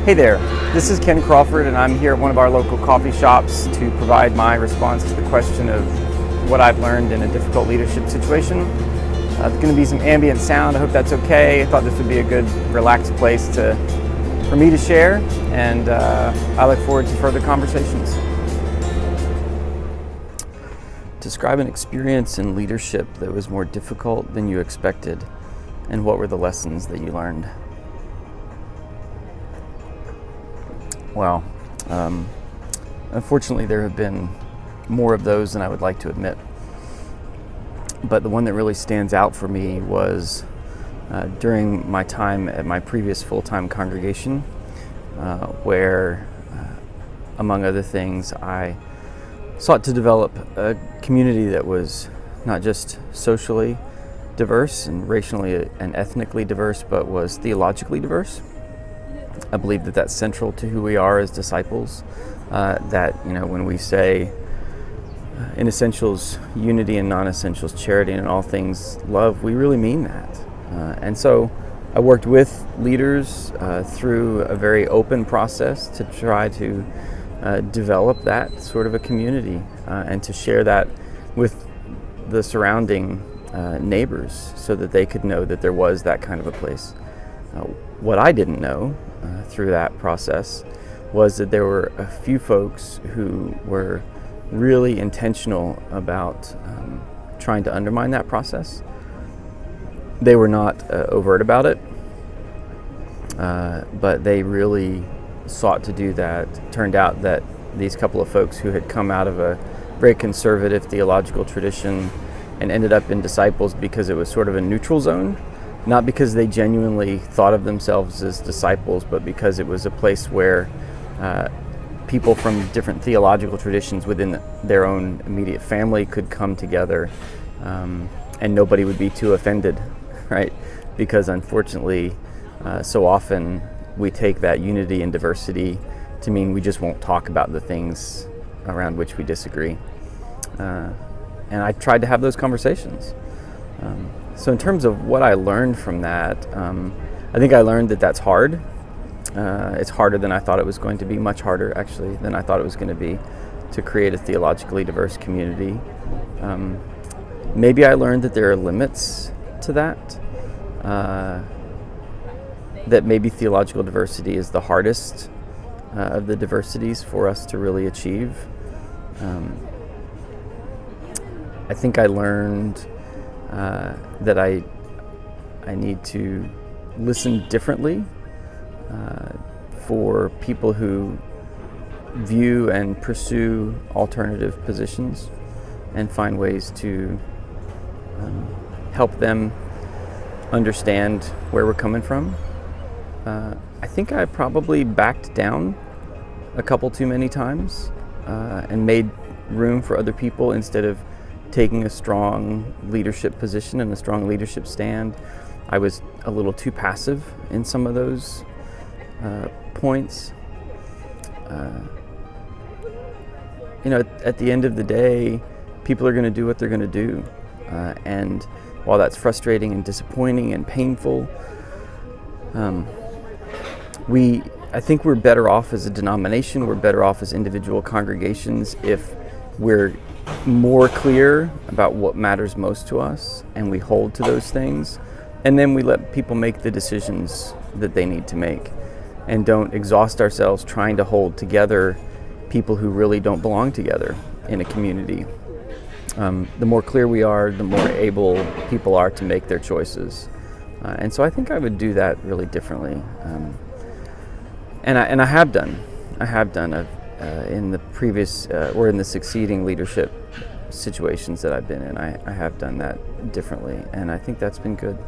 Hey there, this is Ken Crawford, and I'm here at one of our local coffee shops to provide my response to the question of what I've learned in a difficult leadership situation. There's going to be some ambient sound. I hope that's okay. I thought this would be a good, relaxed place for me to share, and I look forward to further conversations. Describe an experience in leadership that was more difficult than you expected, and what were the lessons that you learned? Well, unfortunately there have been more of those than I would like to admit. But the one that really stands out for me was during my time at my previous full-time congregation, where, among other things, I sought to develop a community that was not just socially diverse and racially and ethnically diverse, but was theologically diverse. I believe that that's central to who we are as disciples, that, when we say in essentials unity and non-essentials charity, and in all things love, we really mean that. And so I worked with leaders through a very open process to try to develop that sort of a community and to share that with the surrounding neighbors so that they could know that there was that kind of a place. What I didn't know through that process was that there were a few folks who were really intentional about trying to undermine that process. They were not overt about it, but they really sought to do that. It turned out that these couple of folks who had come out of a very conservative theological tradition and ended up in Disciples because it was sort of a neutral zone, not because they genuinely thought of themselves as disciples, but because it was a place where people from different theological traditions within their own immediate family could come together, and nobody would be too offended, right? Because unfortunately, so often we take that unity and diversity to mean we just won't talk about the things around which we disagree. And I tried to have those conversations. So in terms of what I learned from that, I think I learned that that's hard. It's harder than I thought it was going to be, much harder actually than I thought it was going to be, to create a theologically diverse community. Maybe I learned that there are limits to that, that maybe theological diversity is the hardest of the diversities for us to really achieve. I think I learned that I need to listen differently for people who view and pursue alternative positions, and find ways to help them understand where we're coming from. I think I probably backed down a couple too many times and made room for other people instead of taking a strong leadership position and a strong leadership stand. I was a little too passive in some of those points. At the end of the day, people are going to do what they're going to do. And while that's frustrating and disappointing and painful, I think we're better off as a denomination, we're better off as individual congregations if we're more clear about what matters most to us, and we hold to those things, and then we let people make the decisions that they need to make, and don't exhaust ourselves trying to hold together people who really don't belong together in a community. The more clear we are, the more able people are to make their choices. And so I think I would do that really differently. And I have done. In the previous or in the succeeding leadership situations that I've been in, I have done that differently, and I think that's been good.